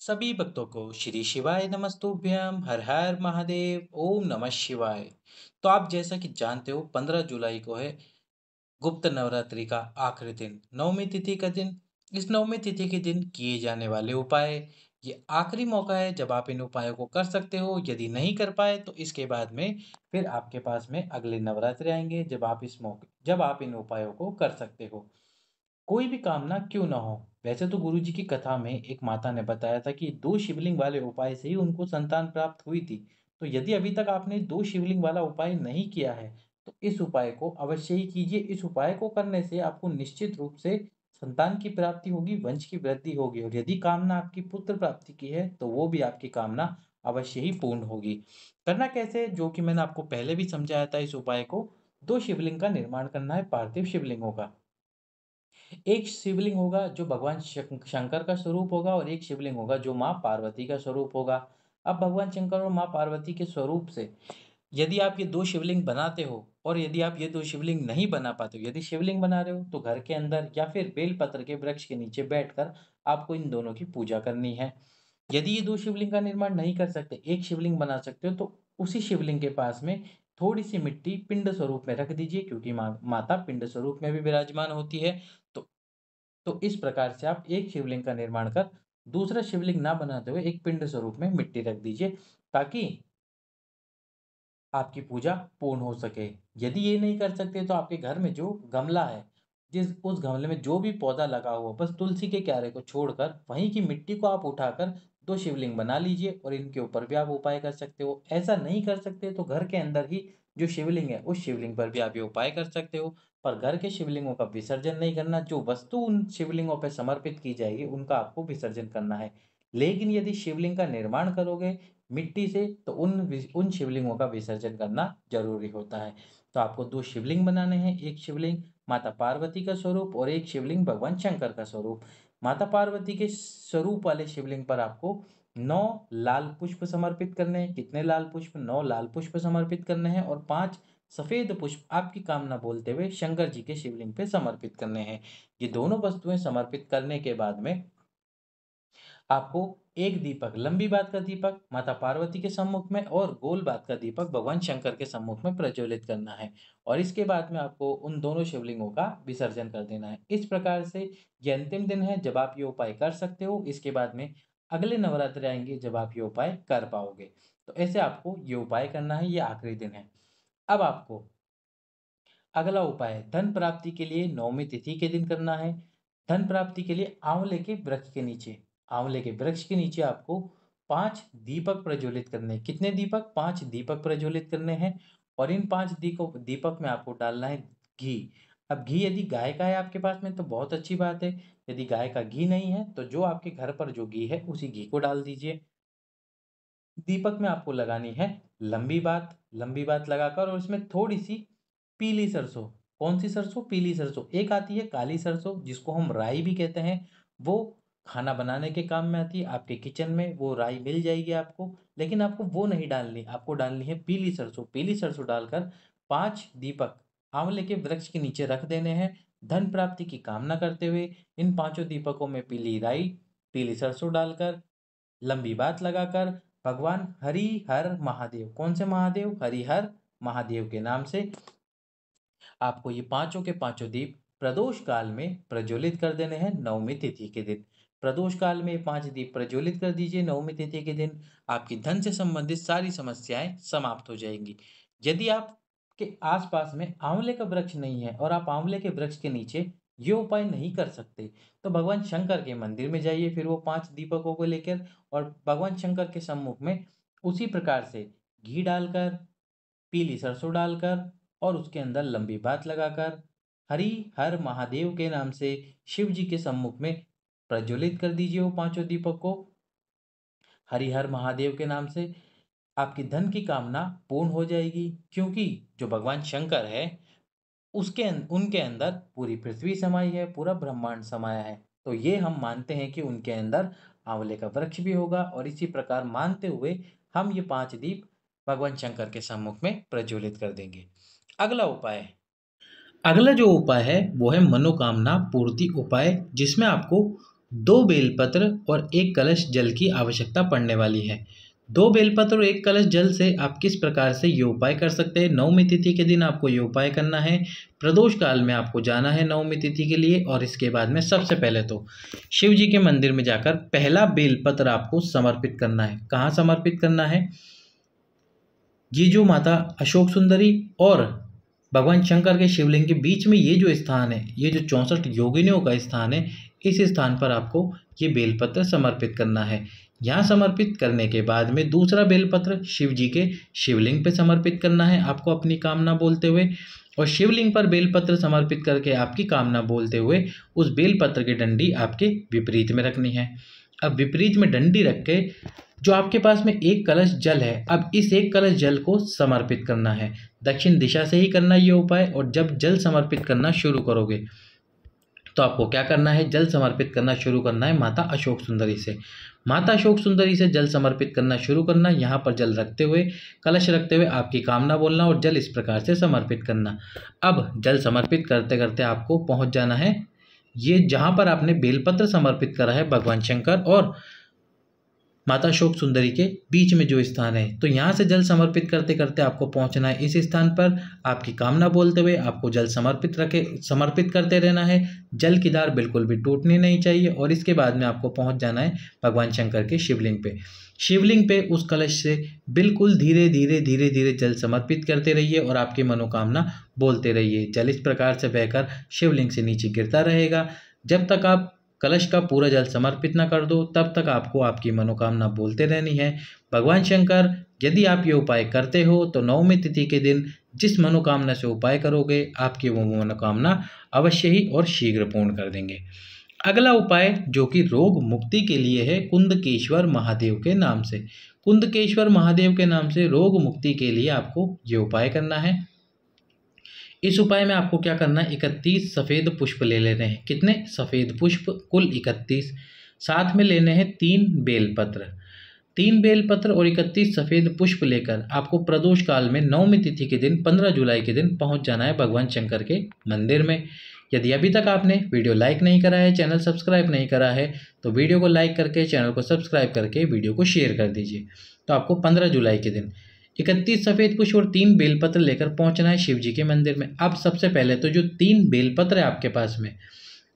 सभी भक्तों को श्री शिवाय नमस्तुभ्यम हर हर महादेव ओम नमः शिवाय। तो आप जैसा कि जानते हो 15 जुलाई को है गुप्त नवरात्रि का आखिरी दिन, नवमी तिथि का दिन। इस नवमी तिथि के दिन किए जाने वाले उपाय, ये आखिरी मौका है जब आप इन उपायों को कर सकते हो। यदि नहीं कर पाए तो इसके बाद में फिर आपके पास में अगले नवरात्रि आएंगे जब आप इन उपायों को कर सकते हो। कोई भी कामना क्यों ना हो। वैसे तो गुरुजी की कथा में एक माता ने बताया था कि 2 शिवलिंग वाले उपाय से ही उनको संतान प्राप्त हुई थी। तो यदि अभी तक आपने 2 शिवलिंग वाला उपाय नहीं किया है, तो इस उपाय को अवश्य ही कीजिए। इस उपाय को करने से आपको निश्चित रूप से संतान की प्राप्ति होगी, वंश की वृद्धि होगी और यदि कामना आपकी पुत्र प्राप्ति की है, तो वो भी आपकी कामना अवश्य ही पूर्ण होगी। करना कैसे? जो कि मैंने आपको पहले भी समझाया था। इस उपाय को 2 शिवलिंग का निर्माण करना है, पार्थिव शिवलिंगों का। एक शिवलिंग होगा जो भगवान शंकर का स्वरूप होगा और एक शिवलिंग होगा जो माँ पार्वती का स्वरूप होगा। अब भगवान शंकर और माँ पार्वती के स्वरूप से यदि आप ये 2 शिवलिंग बनाते हो और यदि आप ये 2 शिवलिंग नहीं बना पाते हो, यदि शिवलिंग बना रहे हो तो घर के अंदर या फिर बेलपत्र के वृक्ष के नीचे बैठकर आपको इन दोनों की पूजा करनी है। यदि ये 2 शिवलिंग का निर्माण नहीं कर सकते, एक शिवलिंग बना सकते हो, तो उसी शिवलिंग के पास में थोड़ी-सी मिट्टी पिंड स्वरूप में रख दीजिए, क्योंकि माता पिंड स्वरूप में भी विराजमान होती है। तो तो इस प्रकार से आप एक शिवलिंग का निर्माण कर दूसरा शिवलिंग ना बनाते हुए एक पिंड स्वरूप में मिट्टी रख दीजिए, ताकि आपकी पूजा पूर्ण हो सके। यदि ये नहीं कर सकते तो आपके घर में जो गमला है, जिस उस गमले में जो भी पौधा लगा हुआ, बस तुलसी के क्यारे को छोड़कर वहीं की मिट्टी को आप उठाकर 2 शिवलिंग बना लीजिए और इनके ऊपर भी आप उपाय कर सकते हो। ऐसा नहीं कर सकते तो घर के अंदर ही जो शिवलिंग है, उस शिवलिंग पर भी आप ये उपाय कर सकते हो। पर घर के शिवलिंगों का विसर्जन नहीं करना, जो वस्तु उन शिवलिंगों पे समर्पित की जाएगी, उनका आपको विसर्जन करना है। लेकिन यदि शिवलिंग का निर्माण करोगे मिट्टी से, तो उन शिवलिंगों का विसर्जन करना ज़रूरी होता है। तो आपको 2 शिवलिंग बनाने हैं, एक शिवलिंग माता पार्वती का स्वरूप और एक शिवलिंग भगवान शंकर का स्वरूप। माता पार्वती के स्वरूप वाले शिवलिंग पर आपको 9 लाल पुष्प समर्पित करने हैं। कितने लाल पुष्प? 9 लाल पुष्प समर्पित करने हैं और 5 सफ़ेद पुष्प आपकी कामना बोलते हुए शंकर जी के शिवलिंग पे समर्पित करने हैं। ये दोनों वस्तुएँ समर्पित करने के बाद में आपको एक दीपक, लंबी बात का दीपक माता पार्वती के सम्मुख में और गोल बात का दीपक भगवान शंकर के सम्मुख में प्रज्वलित करना है और इसके बाद में आपको उन दोनों शिवलिंगों का विसर्जन कर देना है। इस प्रकार से ये अंतिम दिन है जब आप ये उपाय कर सकते हो। इसके बाद में अगले नवरात्रे आएँगे जब आप ये उपाय कर पाओगे। तो ऐसे आपको ये उपाय करना है, ये आखिरी दिन है। अब आपको अगला उपाय धन प्राप्ति के लिए नवमी तिथि के दिन करना है। धन प्राप्ति के लिए आंवले के वृक्ष के नीचे आपको 5 दीपक प्रज्वलित करने हैं। कितने दीपक? 5 दीपक प्रज्वलित करने हैं और इन 5 दीपक में आपको डालना है घी। अब घी यदि गाय का है आपके पास में तो बहुत अच्छी बात है। यदि गाय का घी नहीं है तो जो आपके घर पर जो घी है उसी घी को डाल दीजिए। दीपक में आपको लगानी है लंबी बात लगाकर और इसमें थोड़ी-सी पीली सरसों। कौन-सी सरसों? पीली सरसों। एक आती है काली सरसों जिसको हम राई भी कहते हैं, वो खाना बनाने के काम में आती है। आपके किचन में वो राई मिल जाएगी आपको, लेकिन आपको वो नहीं डालनी, आपको डालनी है पीली सरसों। पीली सरसों डालकर 5 दीपक आँवले के वृक्ष के नीचे रख देने हैं। धन प्राप्ति की कामना करते हुए इन पाँचों दीपकों में पीली राई, पीली सरसों डालकर लंबी बात लगाकर भगवान हरि हर महादेव, कौन से महादेव? हरिहर महादेव के नाम से आपको ये पांचों के पांचों दीप प्रदोष काल में प्रज्वलित कर देने हैं नवमी तिथि के दिन। प्रदोष काल में 5 दीप प्रज्वलित कर दीजिए नवमी तिथि के दिन। आपकी धन से संबंधित सारी समस्याएं समाप्त हो जाएंगी। यदि आपके आसपास में आंवले का वृक्ष नहीं है और आप आंवले के वृक्ष के नीचे ये उपाय नहीं कर सकते, तो भगवान शंकर के मंदिर में जाइए फिर वो 5 दीपकों को लेकर और भगवान शंकर के सम्मुख में उसी प्रकार से घी डालकर, पीली सरसों डालकर और उसके अंदर लंबी बात लगाकर हरि हर महादेव के नाम से शिव जी के सम्मुख में प्रज्वलित कर दीजिए वो पांचों दीपक को। हरि हर महादेव के नाम से आपकी धन की कामना पूर्ण हो जाएगी, क्योंकि जो भगवान शंकर है उनके अंदर पूरी पृथ्वी समाई है, पूरा ब्रह्मांड समाया है। तो ये हम मानते हैं कि उनके अंदर आंवले का वृक्ष भी होगा और इसी प्रकार मानते हुए हम ये 5 दीप भगवान शंकर के सम्मुख में प्रज्वलित कर देंगे। अगला उपाय, अगला जो उपाय है वो है मनोकामना पूर्ति उपाय, जिसमें आपको 2 बेलपत्र और 1 कलश जल की आवश्यकता पड़ने वाली है। 2 बेलपत्र और 1 कलश जल से आप किस प्रकार से ये उपाय कर सकते हैं। नवमी तिथि के दिन आपको ये उपाय करना है। प्रदोष काल में आपको जाना है नवमी तिथि के लिए, और इसके बाद में सबसे पहले तो शिव जी के मंदिर में जाकर पहला बेलपत्र आपको समर्पित करना है। कहाँ समर्पित करना है? ये जो माता अशोक सुंदरी और भगवान शंकर के शिवलिंग के बीच में ये जो स्थान है, ये जो 64 योगिनियों का स्थान है, इस स्थान पर आपको ये बेलपत्र समर्पित करना है। यहाँ समर्पित करने के बाद में दूसरा बेलपत्र शिव जी के शिवलिंग पे समर्पित करना है आपको अपनी कामना बोलते हुए, और शिवलिंग पर बेलपत्र समर्पित करके आपकी कामना बोलते हुए उस बेलपत्र की डंडी आपके विपरीत में रखनी है। अब विपरीत में डंडी रख के जो आपके पास में 1 कलश जल है, अब इस 1 कलश जल को समर्पित करना है। दक्षिण दिशा से ही करना ये उपाय, और जब जल समर्पित करना शुरू करोगे तो आपको क्या करना है? जल समर्पित करना शुरू करना है माता अशोक सुंदरी से। माता अशोक सुंदरी से जल समर्पित करना शुरू करना। यहाँ पर जल रखते हुए, कलश रखते हुए आपकी कामना बोलना और जल इस प्रकार से समर्पित करना। अब जल समर्पित करते करते आपको पहुँच जाना है ये जहाँ पर आपने बेलपत्र समर्पित करा है भगवान शंकर और माता अशोक सुंदरी के बीच में जो स्थान है, तो यहाँ से जल समर्पित करते करते आपको पहुँचना है इस स्थान पर। आपकी कामना बोलते हुए आपको जल समर्पित करते रहना है। जल की धार बिल्कुल भी टूटनी नहीं चाहिए, और इसके बाद में आपको पहुँच जाना है भगवान शंकर के शिवलिंग पे। शिवलिंग पे उस कलश से बिल्कुल धीरे धीरे धीरे धीरे जल समर्पित करते रहिए और आपकी मनोकामना बोलते रहिए। जल इस प्रकार से बहकर शिवलिंग से नीचे गिरता रहेगा। जब तक आप कलश का पूरा जल समर्पित न कर दो, तब तक आपको आपकी मनोकामना बोलते रहनी है। भगवान शंकर, यदि आप ये उपाय करते हो तो नवमी तिथि के दिन जिस मनोकामना से उपाय करोगे, आपकी वो मनोकामना अवश्य ही और शीघ्र पूर्ण कर देंगे। अगला उपाय जो कि रोग मुक्ति के लिए है, कुंदकेश्वर महादेव के नाम से। कुंदकेश्वर महादेव के नाम से रोग मुक्ति के लिए आपको ये उपाय करना है। इस उपाय में आपको क्या करना है? 31 सफ़ेद पुष्प ले लेने हैं। कितने? सफ़ेद पुष्प कुल 31। साथ में लेने हैं 3 बेलपत्र। 3 बेलपत्र और 31 सफ़ेद पुष्प लेकर आपको प्रदोष काल में नवमी तिथि के दिन 15 जुलाई के दिन पहुंच जाना है भगवान शंकर के मंदिर में। यदि अभी तक आपने वीडियो लाइक नहीं करा है, चैनल सब्सक्राइब नहीं करा है, तो वीडियो को लाइक करके, चैनल को सब्सक्राइब करके वीडियो को शेयर कर दीजिए। तो आपको 15 जुलाई के दिन 31 सफ़ेद पुष्प और 3 बेलपत्र लेकर पहुंचना है शिव जी के मंदिर में। अब सबसे पहले तो जो 3 बेलपत्र है आपके पास में,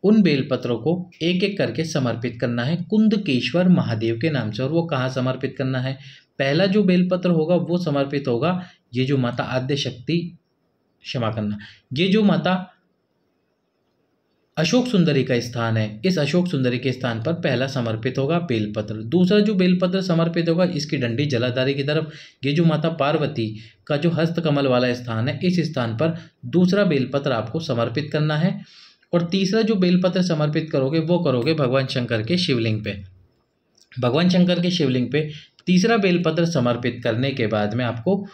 उन बेलपत्रों को एक एक करके समर्पित करना है कुंदकेश्वर महादेव के नाम से। और वो कहाँ समर्पित करना है? पहला जो बेलपत्र होगा वो समर्पित होगा ये जो माता आद्य शक्ति, क्षमा करना, ये जो माता अशोक सुंदरी का स्थान है, इस अशोक सुंदरी के स्थान पर पहला समर्पित होगा बेलपत्र। दूसरा जो बेलपत्र समर्पित होगा, इसकी डंडी जलाधारी की तरफ, ये जो माता पार्वती का जो हस्तकमल वाला स्थान है, इस स्थान पर दूसरा बेलपत्र आपको समर्पित करना है। और तीसरा जो बेलपत्र समर्पित करोगे वो करोगे भगवान शंकर के शिवलिंग पे। भगवान शंकर के शिवलिंग पे तीसरा बेलपत्र समर्पित करने के बाद में आपको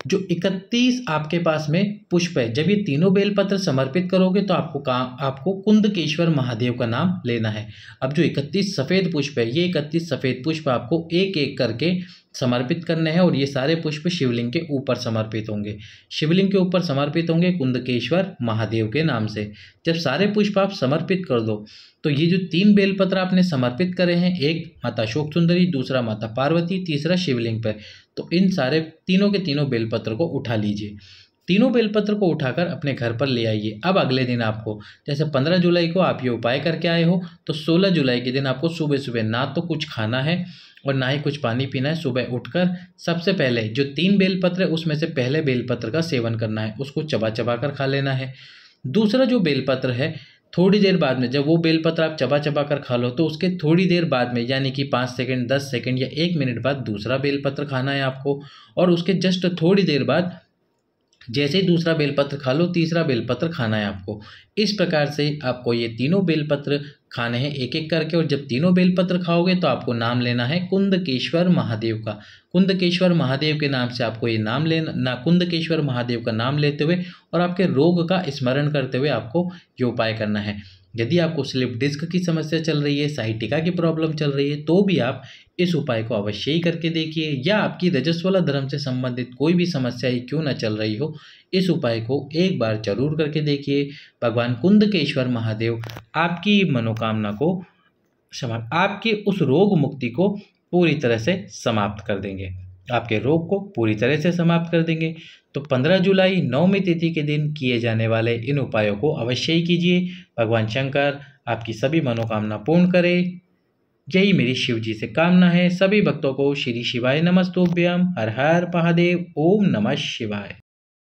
जो 31 आपके पास में पुष्प है, जब ये तीनों बेलपत्र समर्पित करोगे तो आपको कुंदकेश्वर महादेव का नाम लेना है। अब जो 31 सफ़ेद पुष्प है, ये 31 सफ़ेद पुष्प आपको एक एक करके समर्पित करने हैं, और ये सारे पुष्प शिवलिंग के ऊपर समर्पित होंगे। शिवलिंग के ऊपर समर्पित होंगे कुंदकेश्वर महादेव के नाम से। जब सारे पुष्प आप समर्पित कर दो, तो ये जो 3 बेलपत्र आपने समर्पित करे हैं, एक माता अशोक सुंदरी, दूसरा माता पार्वती, तीसरा शिवलिंग पर, तो इन सारे तीनों के तीनों बेलपत्र को उठा लीजिए। तीनों बेलपत्र को उठाकर अपने घर पर ले आइए। अब अगले दिन आपको, जैसे 15 जुलाई को आप ये उपाय करके आए हो, तो 16 जुलाई के दिन आपको सुबह सुबह ना तो कुछ खाना है और ना ही कुछ पानी पीना है। सुबह उठकर सबसे पहले जो 3 बेलपत्र है, उसमें से पहले बेलपत्र का सेवन करना है, उसको चबा चबा कर खा लेना है। दूसरा जो बेलपत्र है, थोड़ी देर बाद में, जब वो बेलपत्र आप चबा चबा कर खा लो, तो उसके थोड़ी देर बाद में, यानी कि 5 सेकंड, 10 सेकंड या 1 मिनट बाद दूसरा बेलपत्र खाना है आपको। और उसके जस्ट थोड़ी देर बाद जैसे ही दूसरा बेलपत्र खा लो, तीसरा बेलपत्र खाना है आपको। इस प्रकार से आपको ये तीनों बेलपत्र खाने हैं एक एक करके। और जब तीनों बेलपत्र खाओगे तो आपको नाम लेना है कुंदकेश्वर महादेव का। कुंदकेश्वर महादेव के नाम से आपको ये नाम लेना, कुंदकेश्वर महादेव का नाम लेते हुए और आपके रोग का स्मरण करते हुए आपको ये उपाय करना है। यदि आपको स्लिप डिस्क की समस्या चल रही है, साइटिका की प्रॉब्लम चल रही है, तो भी आप इस उपाय को अवश्य ही करके देखिए। या आपकी रजस्वला धर्म से संबंधित कोई भी समस्या ही क्यों न चल रही हो, इस उपाय को एक बार जरूर करके देखिए। भगवान कुंदकेश्वर महादेव आपकी मनोकामना को आपकी उस रोग मुक्ति को पूरी तरह से समाप्त कर देंगे, आपके रोग को पूरी तरह से समाप्त कर देंगे। तो 15 जुलाई नवमी तिथि के दिन किए जाने वाले इन उपायों को अवश्य ही कीजिए। भगवान शंकर आपकी सभी मनोकामना पूर्ण करे। यही मेरी शिव जी से कामना है। सभी भक्तों को श्री शिवाय नमस्तुभ्यम। हर हर महादेव। ओम नमः शिवाय।